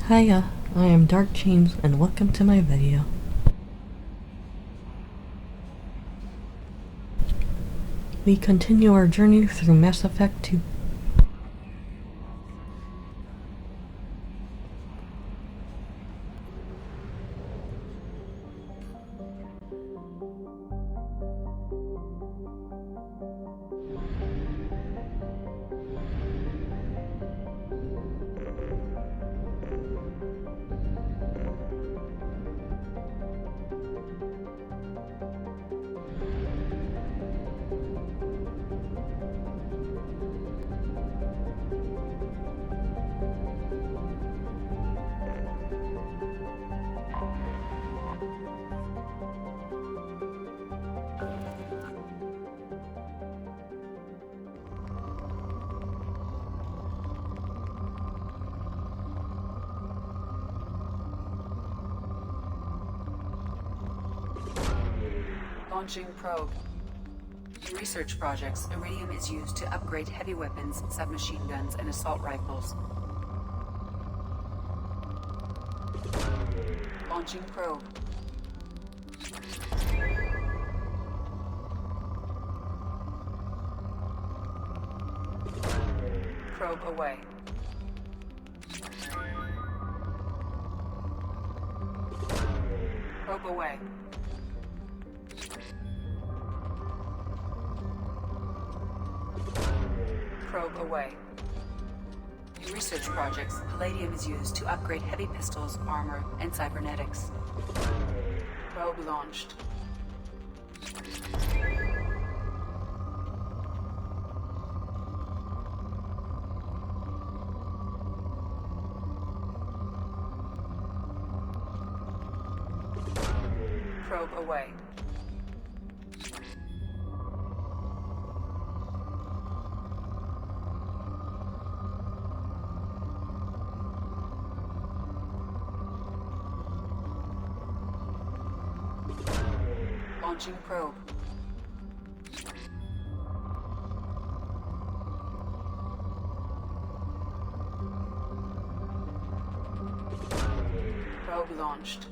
Hiya, I am Dark James and welcome to my video. We continue our journey through Mass Effect 2. Launching probe. In research projects, iridium is used to upgrade heavy weapons, submachine guns, and assault rifles. Launching probe. Probe away. Probe away. Probe away. In research projects, palladium is used to upgrade heavy pistols, armor, and cybernetics. Probe launched. Probe away. Launching probe. Probe launched.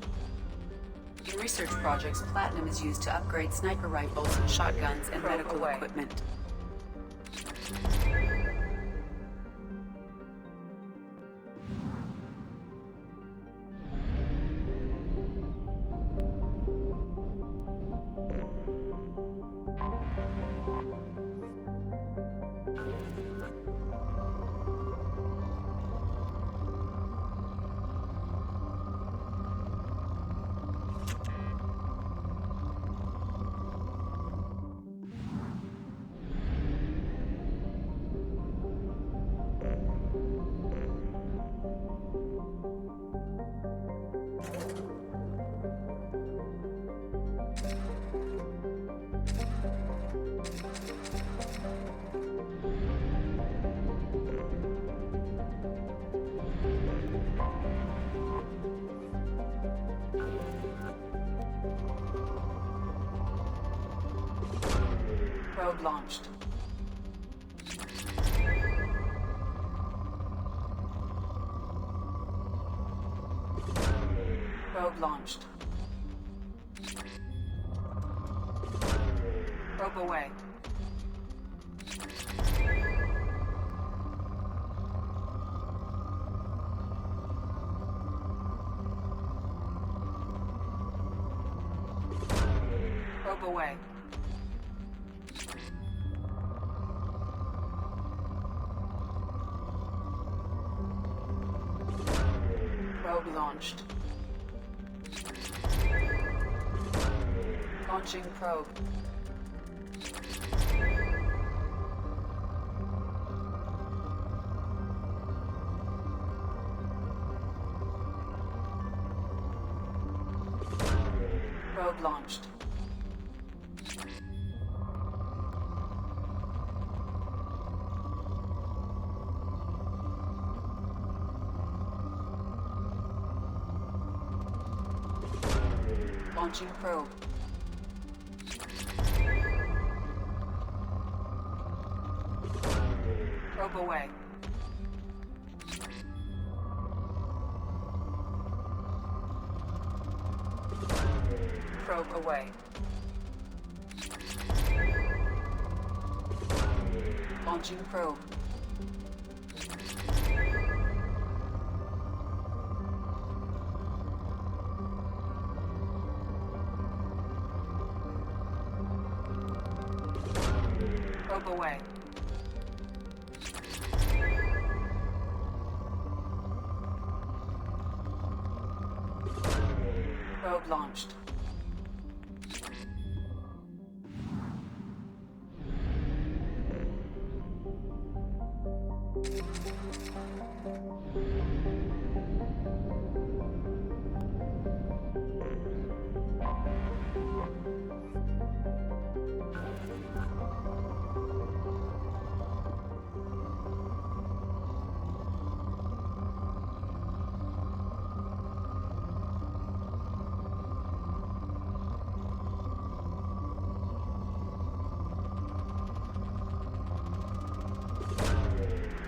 In research projects, platinum is used to upgrade sniper rifles, shotguns, and medical equipment. Probe launched. Probe launched. Probe away. Probe away. Probe launched. Launching probe. Probe launched. Launching probe. Probe away. Probe away. Launching probe. Probe away. Probe launched.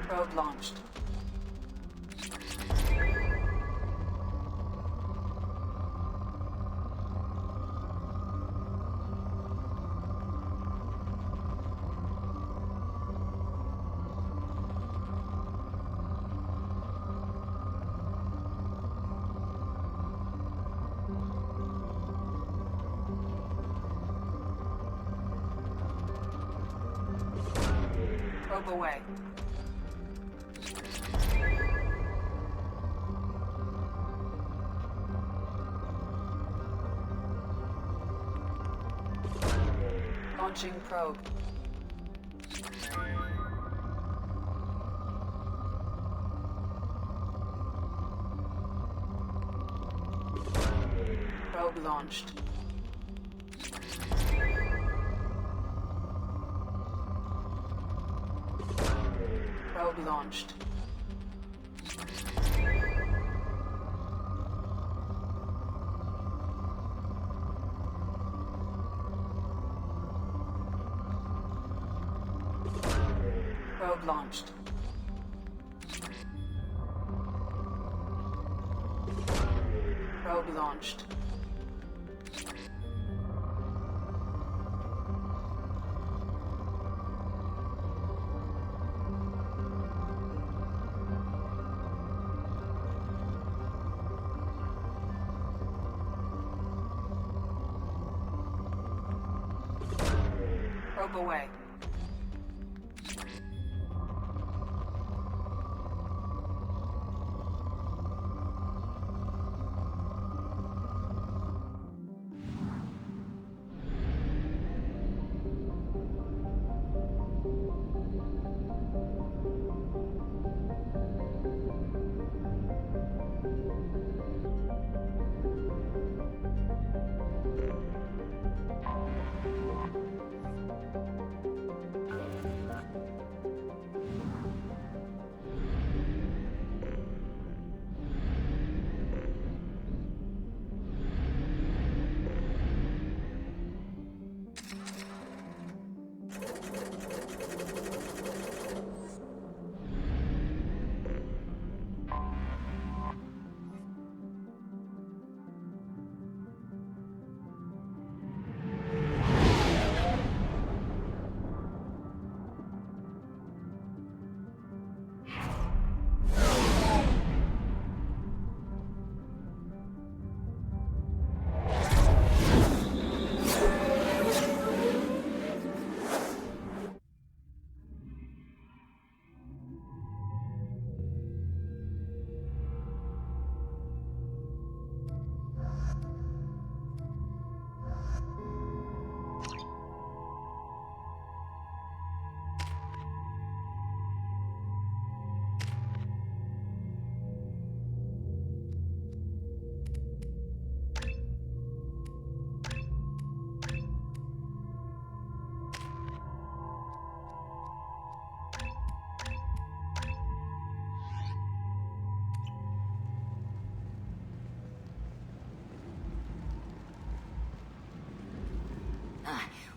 Probe launched. Probe away. Launching probe. Probe launched. Probe launched. Probe launched. Probe launched. Probe away.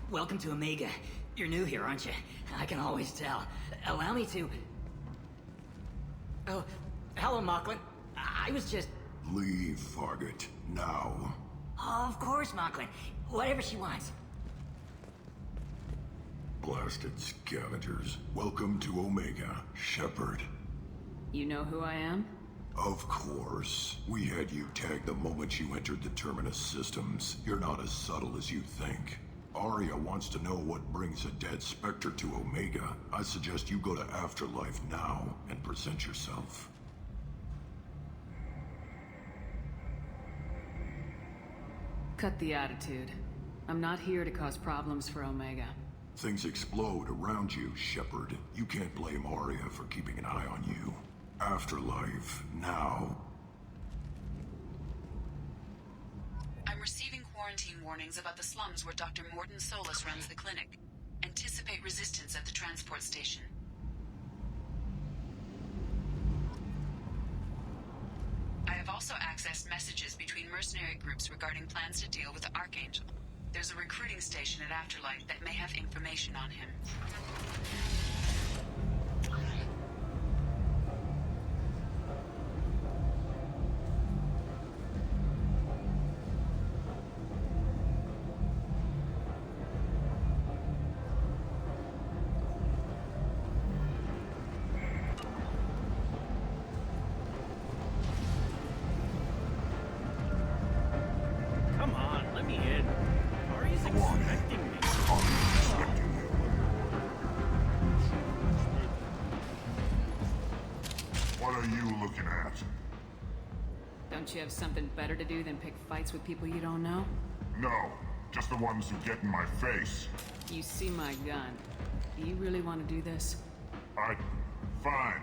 Welcome to Omega. You're new here, aren't you? I can always tell. Allow me to... Oh, hello, Mocklin. I was just... Leave, Fargate, now. Of course, Mocklin. Whatever she wants. Blasted scavengers. Welcome to Omega, Shepard. You know who I am? Of course. We had you tagged the moment you entered the Terminus systems. You're not as subtle as you think. Arya wants to know what brings a dead Spectre to Omega. I suggest you go to Afterlife now and present yourself. Cut the attitude. I'm not here to cause problems for Omega. Things explode around you, Shepard. You can't blame Arya for keeping an eye on you. Afterlife, now. I'm receiving quarantine warnings about the slums where Dr. Morton Solus runs the clinic. Anticipate resistance at the transport station. I have also accessed messages between mercenary groups regarding plans to deal with the Archangel. There's a recruiting station at Afterlife that may have information on him. Come on, let me in. Ari's expecting me. What are you looking at? Don't you have something better to do than pick fights with people you don't know? No, just the ones who get in my face. You see my gun. Do you really want to do this? Fine.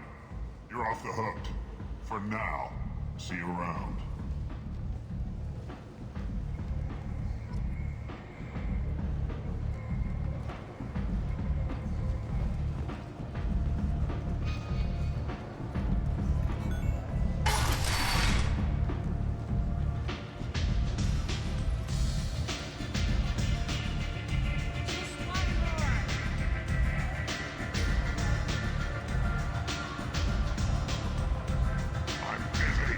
You're off the hook. For now. See you around. I'm busy.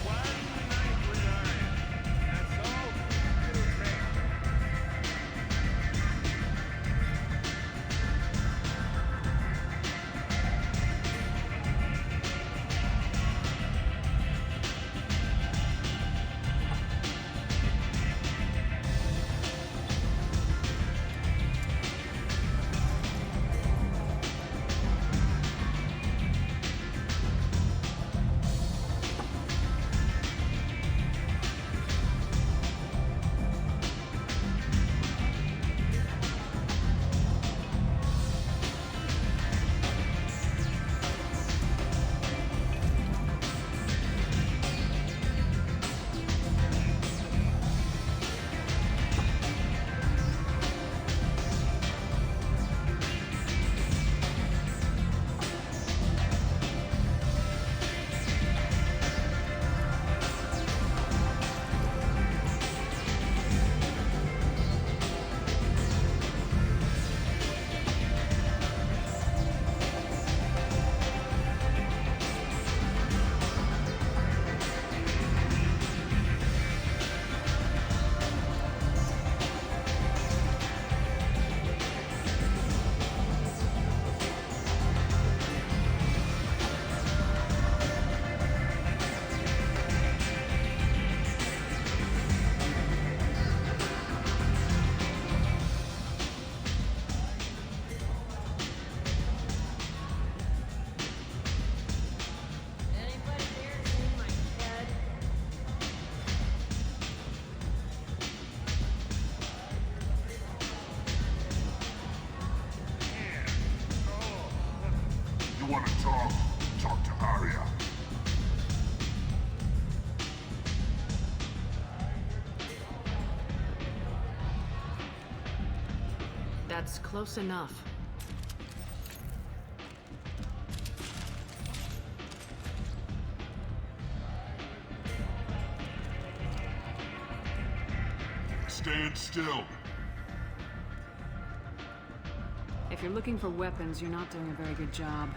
One night with Arya. That's all it'll take. Anybody here seen my kid? You want to talk? Talk to Arya. That's close enough. Stand still. If you're looking for weapons, you're not doing a very good job.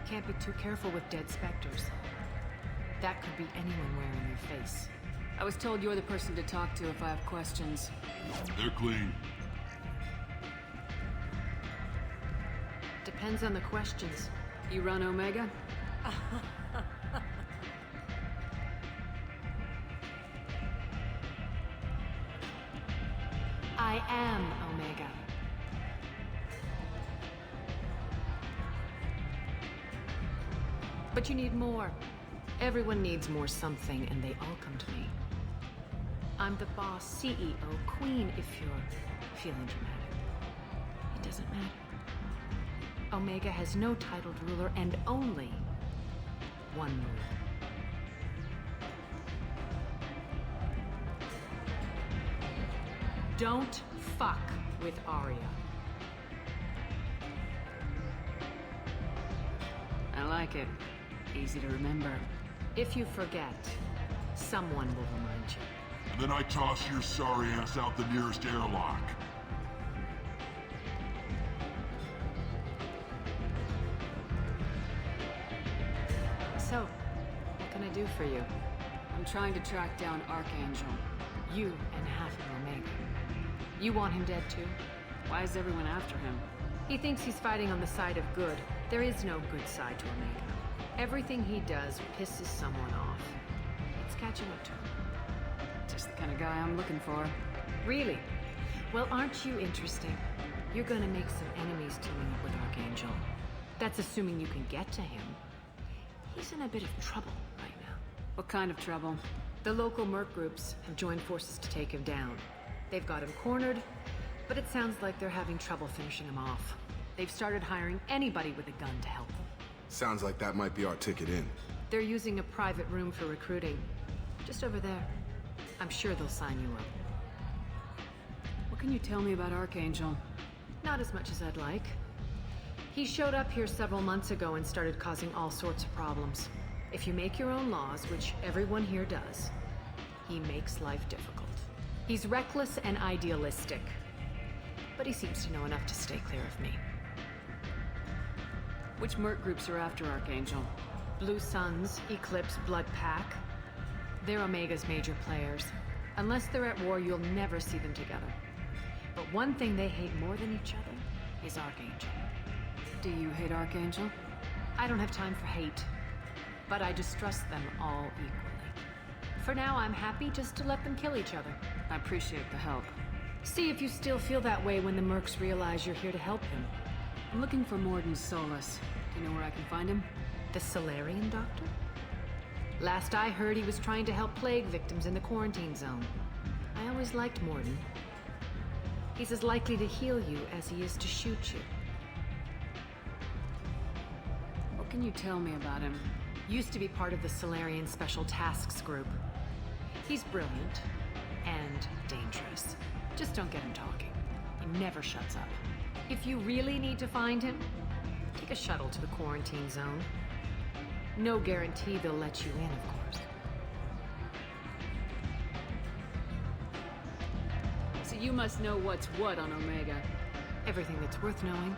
Can't be too careful with dead specters. That could be anyone wearing your face. I was told you're the person to talk to if I have questions. They're clean. Depends on the questions. You run Omega? I am Omega. But you need more. Everyone needs more something, and they all come to me. I'm the boss, CEO, queen, if you're feeling dramatic. It doesn't matter. Omega has no titled ruler and only one ruler. Don't fuck with Arya. I like it. Easy to remember. If you forget, someone will remind you. And then I toss your sorry ass out the nearest airlock. So, what can I do for you? I'm trying to track down Archangel. You and half of Omega. You want him dead too? Why is everyone after him? He thinks he's fighting on the side of good. There is no good side to Omega. Everything he does pisses someone off. It's catching up to him. Just the kind of guy I'm looking for. Really? Well, aren't you interesting? You're gonna make some enemies teaming up with Archangel. That's assuming you can get to him. He's in a bit of trouble right now. What kind of trouble? The local merc groups have joined forces to take him down. They've got him cornered, but it sounds like they're having trouble finishing him off. They've started hiring anybody with a gun to help them. Sounds like that might be our ticket in. They're using a private room for recruiting. Just over there. I'm sure they'll sign you up. What can you tell me about Archangel? Not as much as I'd like. He showed up here several months ago and started causing all sorts of problems. If you make your own laws, which everyone here does, he makes life difficult. He's reckless and idealistic, but he seems to know enough to stay clear of me. Which merc groups are after Archangel? Blue Suns, Eclipse, Blood Pack. They're Omega's major players. Unless they're at war, you'll never see them together. But one thing they hate more than each other is Archangel. Do you hate Archangel? I don't have time for hate, but I distrust them all equally. For now, I'm happy just to let them kill each other. I appreciate the help. See if you still feel that way when the mercs realize you're here to help him. I'm looking for Morden Solus. Do you know where I can find him? The Solarian doctor? Last I heard, he was trying to help plague victims in the quarantine zone. I always liked Morden. He's as likely to heal you as he is to shoot you. What can you tell me about him? Used to be part of the Solarian Special Tasks Group. He's brilliant and dangerous. Just don't get him talking. He never shuts up. If you really need to find him, take a shuttle to the quarantine zone. No guarantee they'll let you in, of course. So you must know what's what on Omega. Everything that's worth knowing.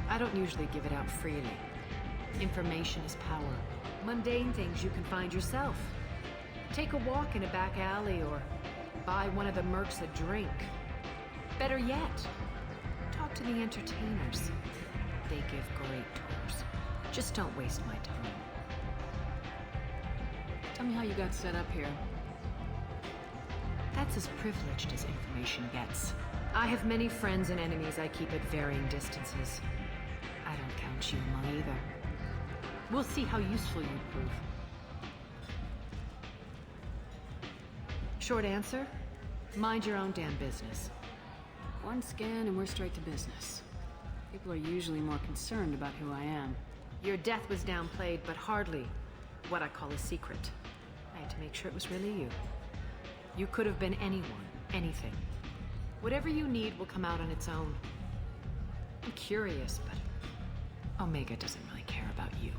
I don't usually give it out freely. Information is power. Mundane things you can find yourself. Take a walk in a back alley or buy one of the mercs a drink. Better yet, talk to the entertainers. They give great tours. Just don't waste my time. Tell me how you got set up here. That's as privileged as information gets. I have many friends and enemies I keep at varying distances. I don't count you among either. We'll see how useful you prove. Short answer, mind your own damn business. One scan and we're straight to business. People are usually more concerned about who I am. Your death was downplayed, but hardly what I call a secret. I had to make sure it was really you. You could have been anyone, anything. Whatever you need will come out on its own. I'm curious, but Omega doesn't really care about you.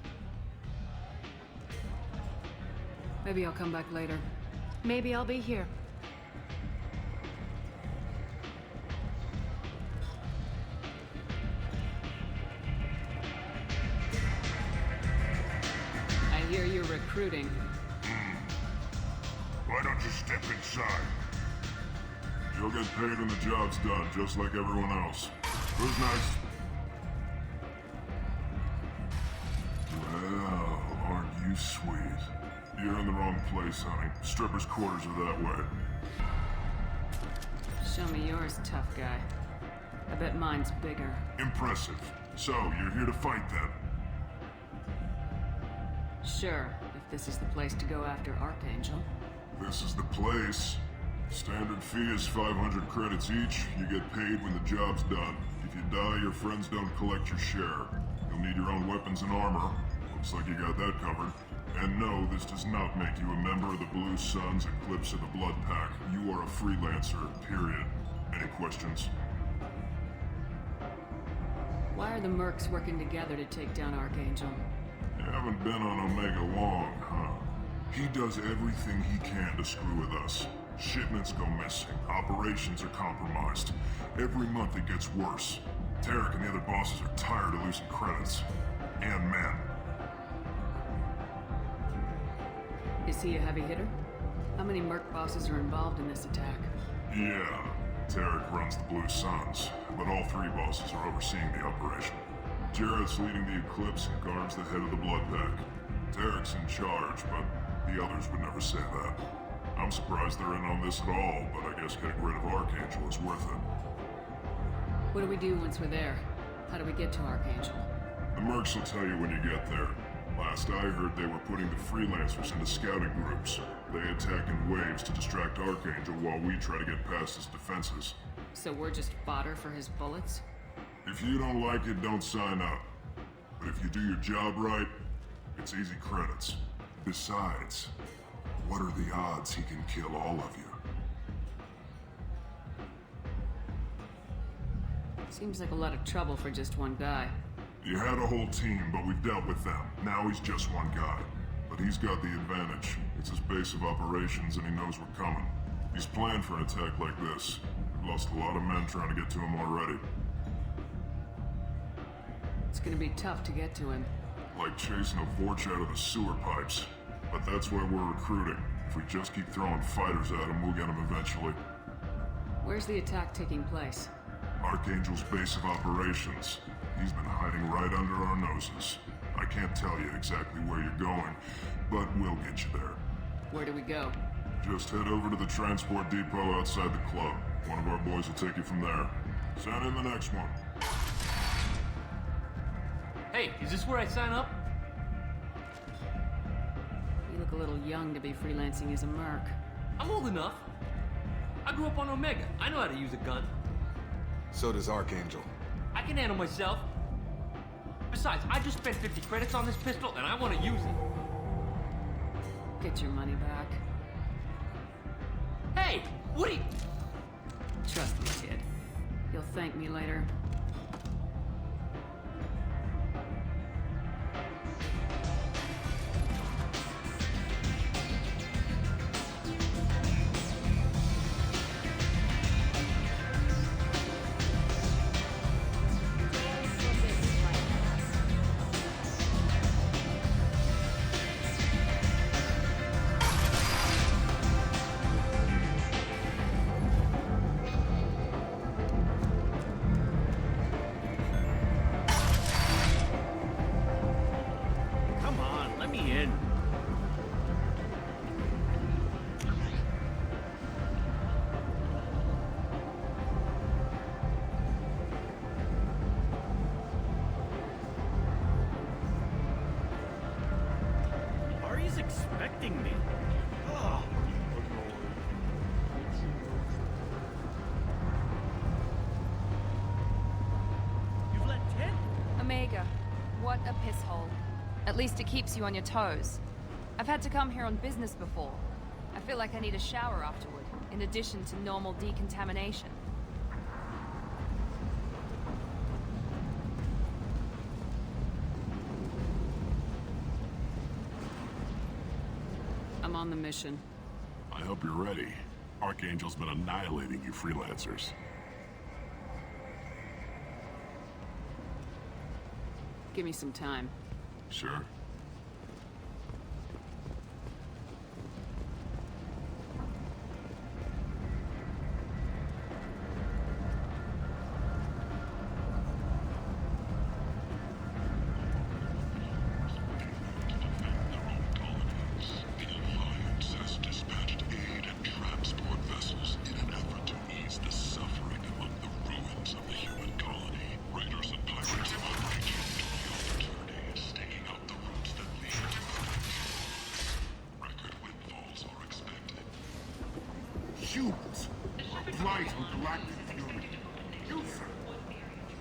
Maybe I'll come back later. Maybe I'll be here. hear you're recruiting. Why don't you step inside? You'll get paid when the job's done, just like everyone else. Who's next? Well, aren't you sweet? You're in the wrong place, honey. Strippers' quarters are that way. Show me yours, tough guy. I bet mine's bigger. Impressive. So, you're here to fight then? Sure, if this is the place to go after Archangel. This is the place. Standard fee is 500 credits each. You get paid when the job's done. If you die, your friends don't collect your share. You'll need your own weapons and armor. Looks like you got that covered. And no, this does not make you a member of the Blue Suns, Eclipse, or the Blood Pack. You are a freelancer, period. Any questions? Why are the mercs working together to take down Archangel? You haven't been on Omega long, huh? He does everything he can to screw with us. Shipments go missing. Operations are compromised. Every month it gets worse. Tarek and the other bosses are tired of losing credits. And men. Is he a heavy hitter? How many merc bosses are involved in this attack? Yeah. Tarek runs the Blue Suns, but all three bosses are overseeing the operation. Jarrett's leading the Eclipse and Garm's the head of the Blood Pack. Tarek's in charge, but the others would never say that. I'm surprised they're in on this at all, but I guess getting rid of Archangel is worth it. What do we do once we're there? How do we get to Archangel? The mercs will tell you when you get there. Last I heard, they were putting the freelancers into scouting groups. They attack in waves to distract Archangel while we try to get past his defenses. So we're just fodder for his bullets? If you don't like it, don't sign up. But if you do your job right, it's easy credits. Besides, what are the odds he can kill all of you? Seems like a lot of trouble for just one guy. You had a whole team, but we've dealt with them. Now he's just one guy. But he's got the advantage. It's his base of operations and he knows we're coming. He's planned for an attack like this. We've lost a lot of men trying to get to him already. It's gonna be tough to get to him. Like chasing a Vorch out of the sewer pipes. But that's why we're recruiting. If we just keep throwing fighters at him, we'll get him eventually. Where's the attack taking place? Archangel's base of operations. He's been hiding right under our noses. I can't tell you exactly where you're going, but we'll get you there. Where do we go? Just head over to the transport depot outside the club. One of our boys will take you from there. Send in the next one. Hey, is this where I sign up? You look a little young to be freelancing as a merc. I'm old enough. I grew up on Omega. I know how to use a gun. So does Archangel. I can handle myself. Besides, I just spent 50 credits on this pistol, and I want to use it. Get your money back. Hey, what are you... Trust me, kid. You'll thank me later. Come on, let me in. Ari's expecting me. Oh. You've let Ted? Omega, what a piss hole. At least it keeps you on your toes. I've had to come here on business before. I feel like I need a shower afterward, in addition to normal decontamination. I'm on the mission. I hope you're ready. Archangel's been annihilating you freelancers. Give me some time. Sure. fight with galactic fury. You, sir,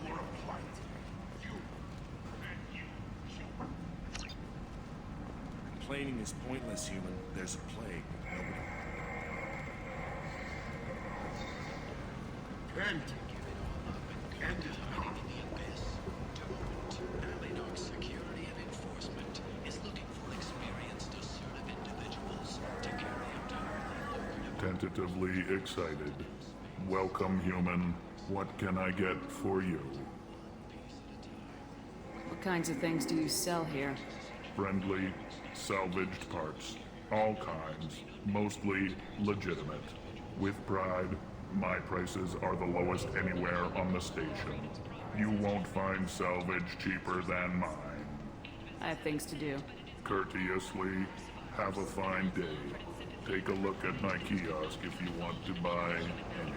you are a plight. You and you. Complaining is pointless, human. There's a plague. Nobody. End. End it now. Security and enforcement is looking for experienced, assertive individuals to carry out Tentatively excited. Welcome, human. What can I get for you? What kinds of things do you sell here? Friendly, salvaged parts. All kinds. Mostly legitimate. With pride, my prices are the lowest anywhere on the station. You won't find salvage cheaper than mine. I have things to do. Courteously, have a fine day. Take a look at my kiosk if you want to buy anything.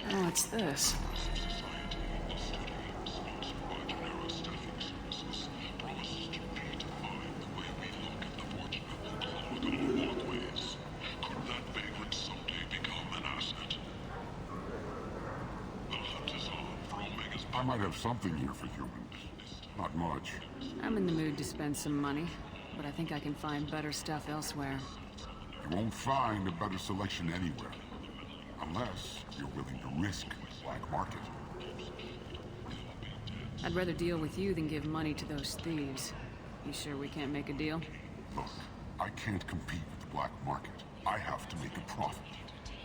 Oh, what's this? I might have something here for humans. Not much. I'm in the mood to spend some money, but I think I can find better stuff elsewhere. You won't find a better selection anywhere. Unless you're willing to risk the black market. I'd rather deal with you than give money to those thieves. You sure we can't make a deal? Look, I can't compete with the black market. I have to make a profit.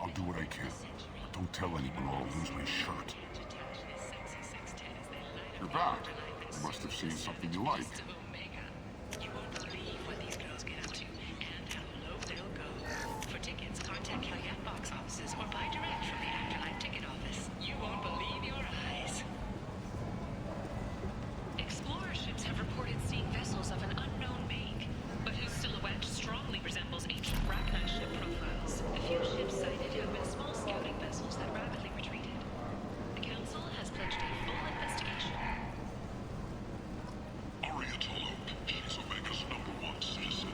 I'll do what I can. But don't tell anyone or I'll lose my shirt. You're back. You must have seen something you like. You won't believe what these girls get up to and how low they'll go. For tickets, contact Kellyanne box offices or buy direct from the Afterlife ticket office. You won't believe your eyes. Explorer ships have reported seeing vessels of an unknown make, but whose silhouette strongly resembles ancient Rachni ship profiles. A few ships cited have been small scouting vessels that rapidly retreated. The Council has pledged a full investigation. She's Omega's #1 citizen.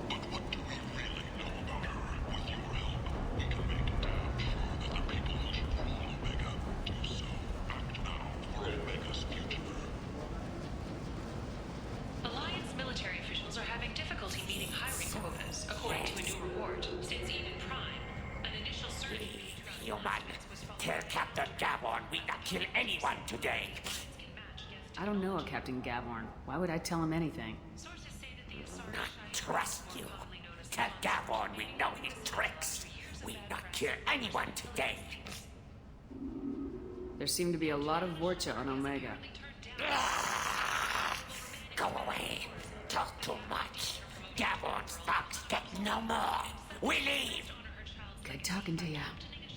But what do we really know about her? With your help, we can make damn sure that the people who should rule Omega do so. Act now for Omega's future. Alliance military officials are having difficulty meeting hiring quotas, according to a new report. Since even Prime, an initial survey Human, tell Captain Gaborn we not kill anyone today. I don't know a Captain Gaborn. Why would I tell him anything? Not trust you. Tell Gaborn we know his tricks. We not kill anyone today. There seem to be a lot of Vorcha on Omega. Go away. Talk too much. Gaborn's thugs get no more. We leave. Good talking to ya.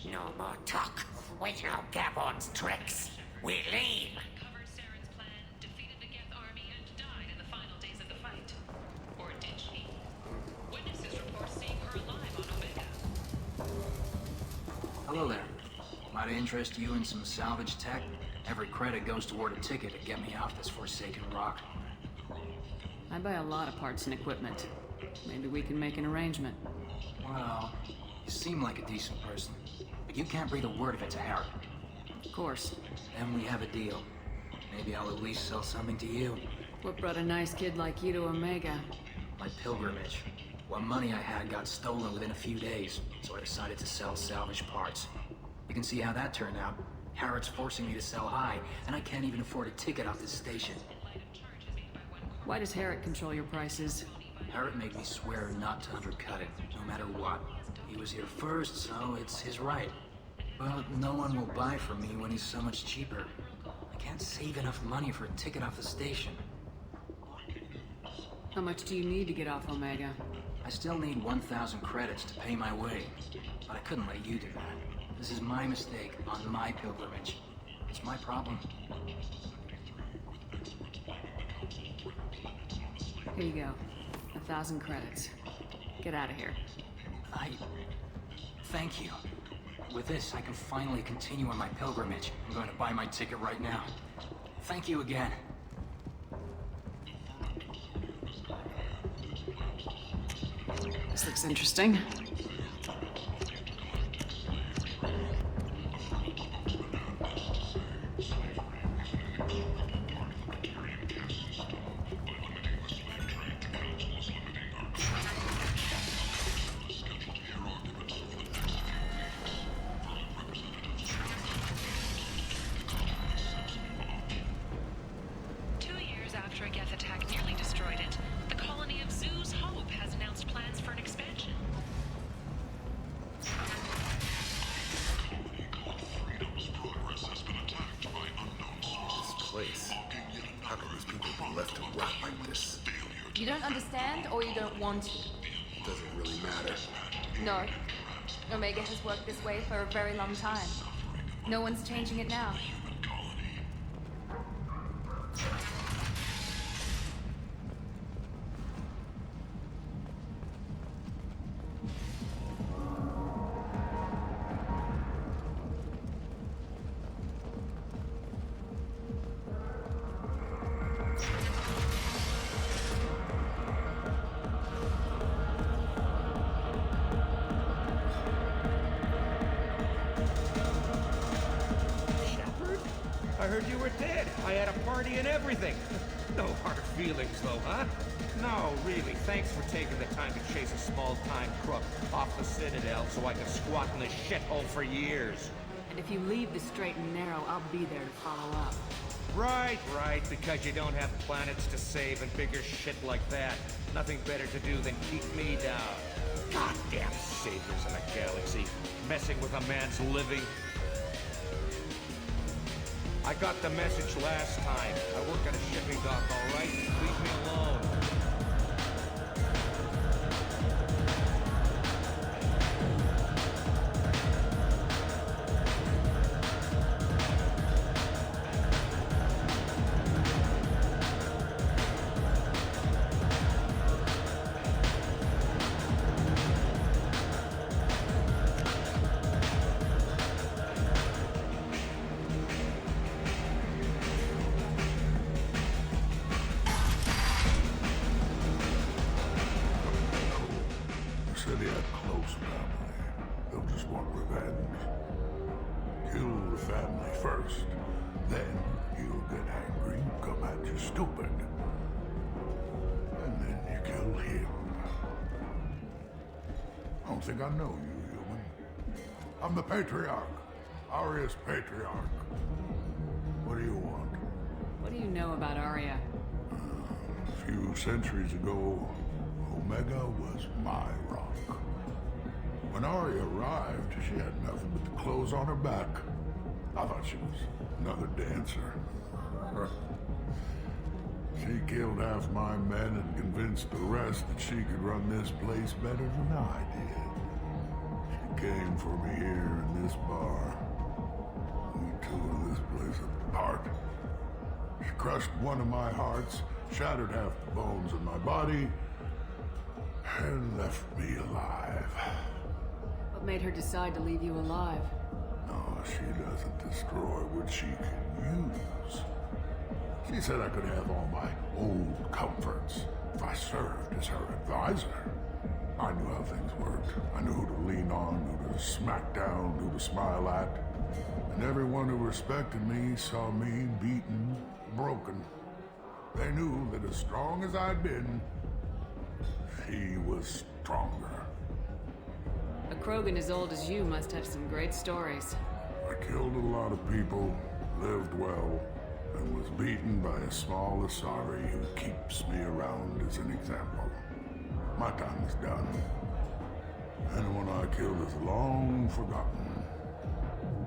No more talk. We know Gaborn's tricks. We leave. Hello there. Might I interest you in some salvage tech? Every credit goes toward a ticket to get me off this forsaken rock. I buy a lot of parts and equipment. Maybe we can make an arrangement. Well, you seem like a decent person, but you can't breathe a word of it to Harry. Of course. Then we have a deal. Maybe I'll at least sell something to you. What brought a nice kid like you to Omega? My pilgrimage. What money I had got stolen within a few days, so I decided to sell salvage parts. You can see how that turned out. Harrod's forcing me to sell high, and I can't even afford a ticket off this station. Why does Harrod control your prices? Harrod made me swear not to undercut it, no matter what. He was here first, so it's his right. But no one will buy from me when he's so much cheaper. I can't save enough money for a ticket off the station. How much do you need to get off Omega? I still need 1,000 credits to pay my way, but I couldn't let you do that. This is my mistake on my pilgrimage. It's my problem. Here you go. 1,000 credits. Get out of here. Thank you. With this, I can finally continue on my pilgrimage. I'm going to buy my ticket right now. Thank you again. This looks interesting. After a Geth attack nearly destroyed it, the colony of Zoo's Hope has announced plans for an expansion. This place. How can these people be left to rot like this? You don't understand, or you don't want to? Doesn't really matter. No. Omega has worked this way for a very long time. No one's changing it now. I heard you were dead. I had a party and everything. No hard feelings, though, huh? No, really. Thanks for taking the time to chase a small-time crook off the Citadel so I could squat in this shithole for years. And if you leave the straight and narrow, I'll be there to follow up. Right, because you don't have planets to save and bigger shit like that. Nothing better to do than keep me down. Goddamn saviors in a galaxy, messing with a man's living. I got the message last time. I work at a shipping dock, all right? Leave me alone. City had close family. They'll just want revenge. Kill the family first. Then you'll get angry, come at you stupid. And then you kill him. I don't think I know you, human. I'm the Patriarch. Aria's Patriarch. What do you want? What do you know about Arya? A few centuries ago, Omega was my rock. When Arya arrived, she had nothing but the clothes on her back. I thought she was another dancer. She killed half my men and convinced the rest that she could run this place better than I did. She came for me here in this bar. We tore this place apart. She crushed one of my hearts, shattered half the bones in my body, and left me alive. What made her decide to leave you alive? No, she doesn't destroy what she can use. She said I could have all my old comforts if I served as her advisor. I knew how things worked. I knew who to lean on, who to smack down, who to smile at. And everyone who respected me saw me beaten, broken. They knew that as strong as I'd been, she was stronger. A Krogan as old as you must have some great stories. I killed a lot of people, lived well, and was beaten by a small Asari who keeps me around as an example. My time is done. Anyone I killed is long forgotten.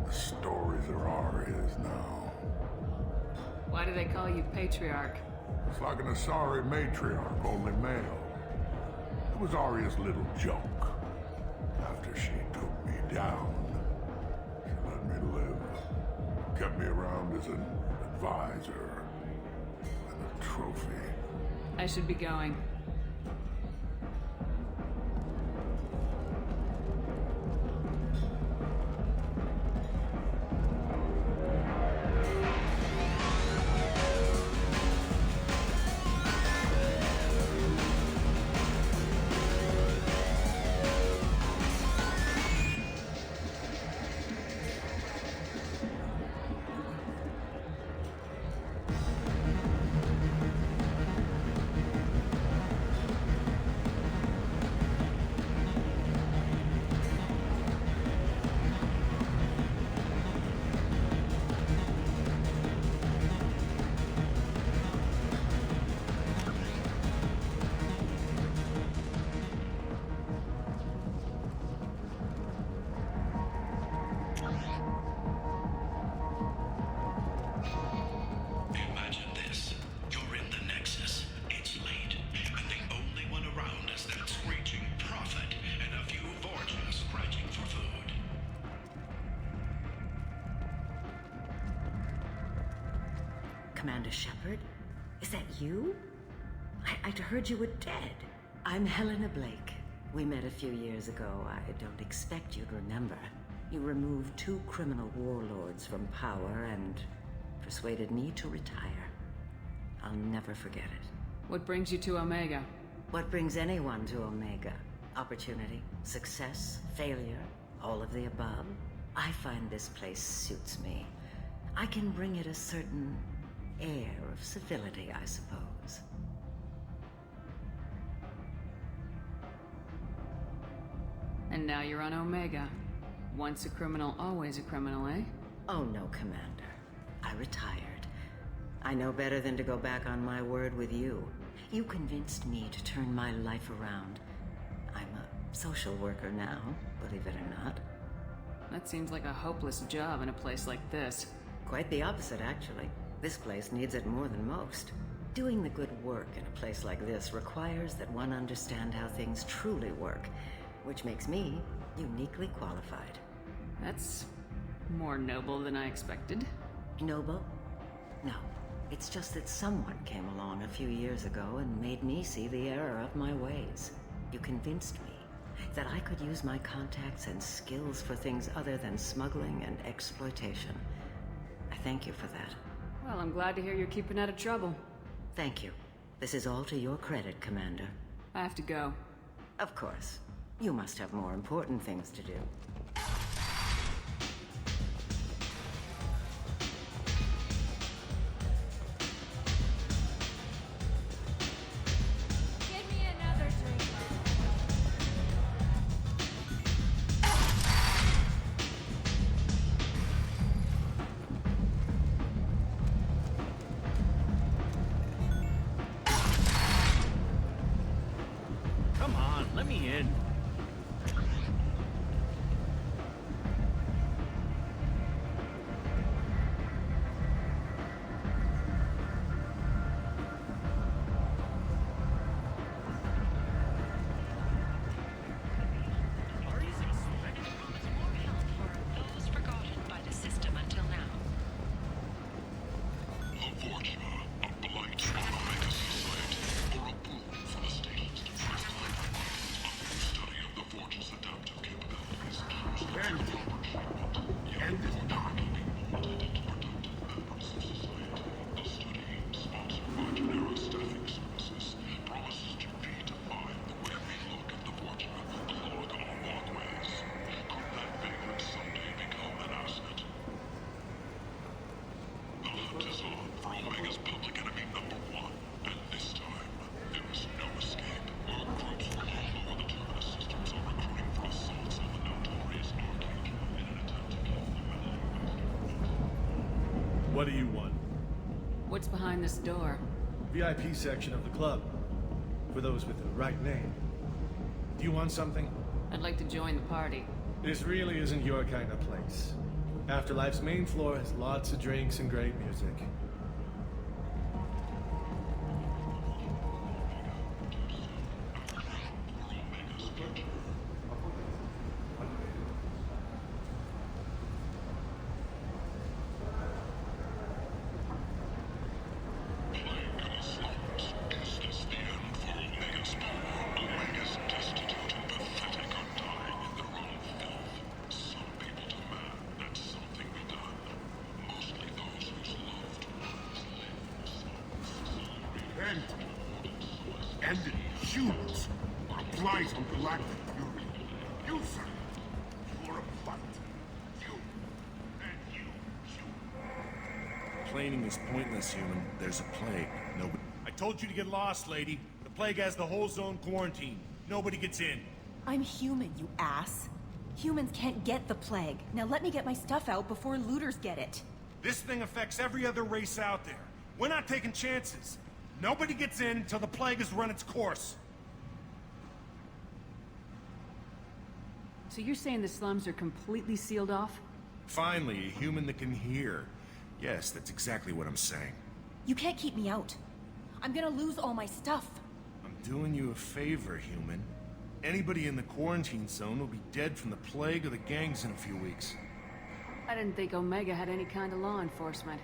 The stories are Arya's now. Why do they call you Patriarch? It's like an Asari matriarch, only male. It was Arya's little joke. After she took me down, kept me around as an advisor and a trophy. I should be going. Imagine this. You're in the Nexus. It's late, and the only one around is that screeching prophet and a few Vorgens scratching for food. Commander Shepard? Is that you? I'd heard you were dead. I'm Helena Blake. We met a few years ago. I don't expect you'd remember. You removed 2 criminal warlords from power and persuaded me to retire. I'll never forget it. What brings you to Omega? What brings anyone to Omega? Opportunity, success, failure, all of the above. I find this place suits me. I can bring it a certain air of civility, I suppose. And now you're on Omega. Once a criminal, always a criminal, eh? Oh no, Commander. I retired. I know better than to go back on my word with you. You convinced me to turn my life around. I'm a social worker now, believe it or not. That seems like a hopeless job in a place like this. Quite the opposite, actually. This place needs it more than most. Doing the good work in a place like this requires that one understand how things truly work, which makes me uniquely qualified. That's more noble than I expected. Noble? No. It's just that someone came along a few years ago and made me see the error of my ways. You convinced me that I could use my contacts and skills for things other than smuggling and exploitation. I thank you for that. Well, I'm glad to hear you're keeping out of trouble. Thank you. This is all to your credit, Commander. I have to go. Of course. You must have more important things to do. Give me another drink. Come on, let me in. Those forgotten by the system until now. The Vorgen, a blight from Omega Society, or a boon for the stations to first time a new study of the Vorgen's adaptive capabilities. And this dark. Productive members of society. The study, sponsored by Genera Staffing Services, promises to redefine the way we look at the Vorgen clog our walkways. Could that vagrant someday become an asset? The hunt is on for Omega's public enemy #1, and this time, there is no escape. Our groups from all over the Terminus systems are recruiting for assaults on the notorious Arcade in an attempt to kill the What do you want? What's behind this door? VIP section of the club. For those with the right name. Do you want something? I'd like to join the party. This really isn't your kind of place. Afterlife's main floor has lots of drinks and great music. ended humans or applies on galactic purity. You, sir, you are a butt. You and you. Complaining is pointless, human. There's a plague. Nobody. I told you to get lost, lady. The plague has the whole zone quarantined. Nobody gets in. I'm human, you ass. Humans can't get the plague. Now let me get my stuff out before looters get it. This thing affects every other race out there. We're not taking chances. Nobody gets in until the plague has run its course. So you're saying the slums are completely sealed off? Finally, a human that can hear. Yes, that's exactly what I'm saying. You can't keep me out. I'm gonna lose all my stuff. I'm doing you a favor, human. Anybody in the quarantine zone will be dead from the plague or the gangs in a few weeks. I didn't think Omega had any kind of law enforcement.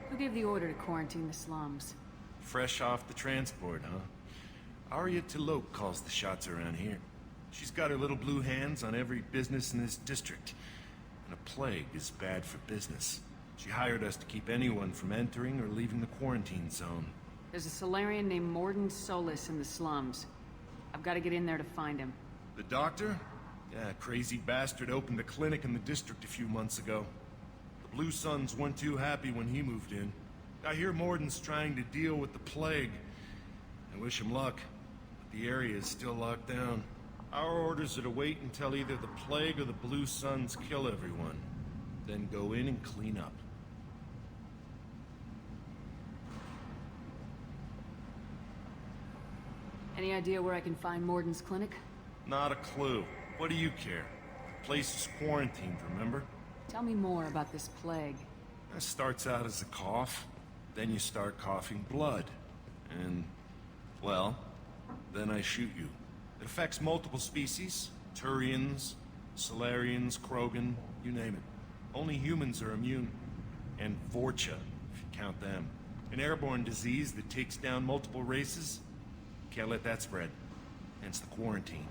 Who gave the order to quarantine the slums? Fresh off the transport, huh? Arya Tilok calls the shots around here. She's got her little blue hands on every business in this district. And a plague is bad for business. She hired us to keep anyone from entering or leaving the quarantine zone. There's a Solarian named Morden Solis in the slums. I've got to get in there to find him. The doctor? Yeah, crazy bastard opened a clinic in the district a few months ago. The Blue Suns weren't too happy when he moved in. I hear Morden's trying to deal with the plague. I wish him luck, but the area is still locked down. Our orders are to wait until either the plague or the Blue Suns kill everyone. Then go in and clean up. Any idea where I can find Morden's clinic? Not a clue. What do you care? The place is quarantined, remember? Tell me more about this plague. It starts out as a cough, then you start coughing blood. And, well, then I shoot you. It affects multiple species. Turians, Solarians, Krogan, you name it. Only humans are immune. And Vorcha, if you count them. An airborne disease that takes down multiple races. Can't let that spread. Hence the quarantine.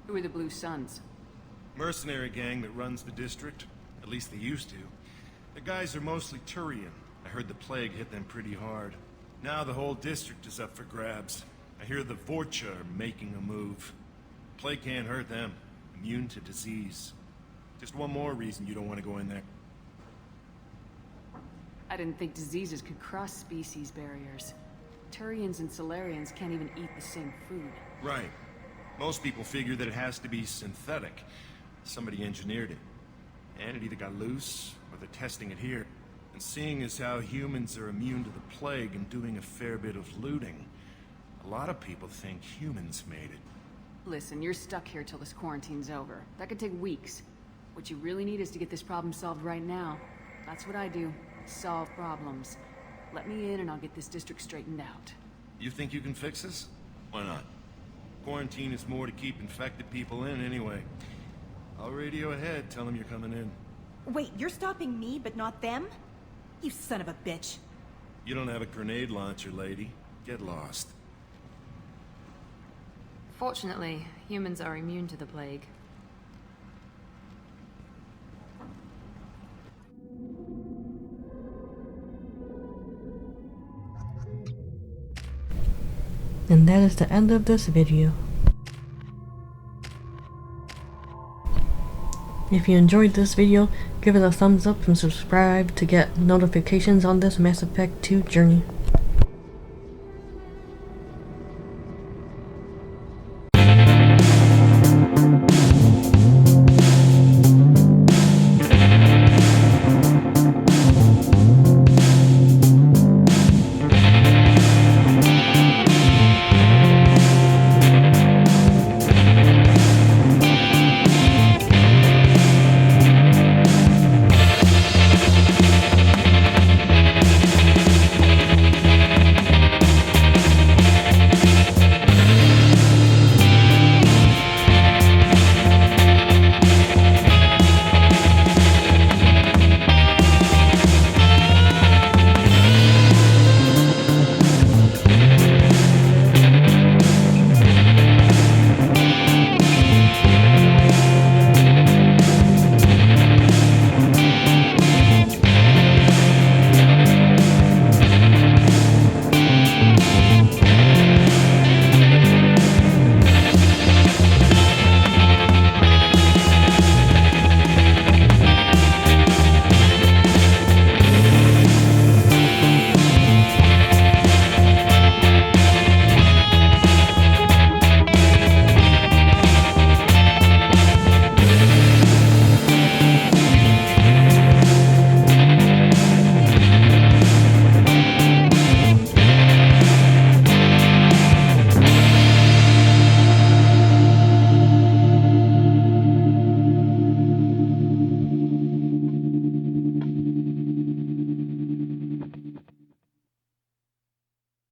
Who are the Blue Suns? Mercenary gang that runs the district. At least they used to. The guys are mostly Turian. I heard the plague hit them pretty hard. Now the whole district is up for grabs. I hear the Vorcha are making a move. Plague can't hurt them. Immune to disease. Just one more reason you don't want to go in there. I didn't think diseases could cross species barriers. Turians and Solarians can't even eat the same food. Right. Most people figure that it has to be synthetic. Somebody engineered it. And it either got loose, or they're testing it here. And seeing as how humans are immune to the plague and doing a fair bit of looting, a lot of people think humans made it. Listen, you're stuck here till this quarantine's over. That could take weeks. What you really need is to get this problem solved right now. That's what I do. Solve problems. Let me in and I'll get this district straightened out. You think you can fix this? Why not? Quarantine is more to keep infected people in anyway. I'll radio ahead, tell them you're coming in. Wait, you're stopping me, but not them? You son of a bitch. You don't have a grenade launcher, lady. Get lost. Fortunately, humans are immune to the plague. And that is the end of this video. If you enjoyed this video, give it a thumbs up and subscribe to get notifications on this Mass Effect 2 journey.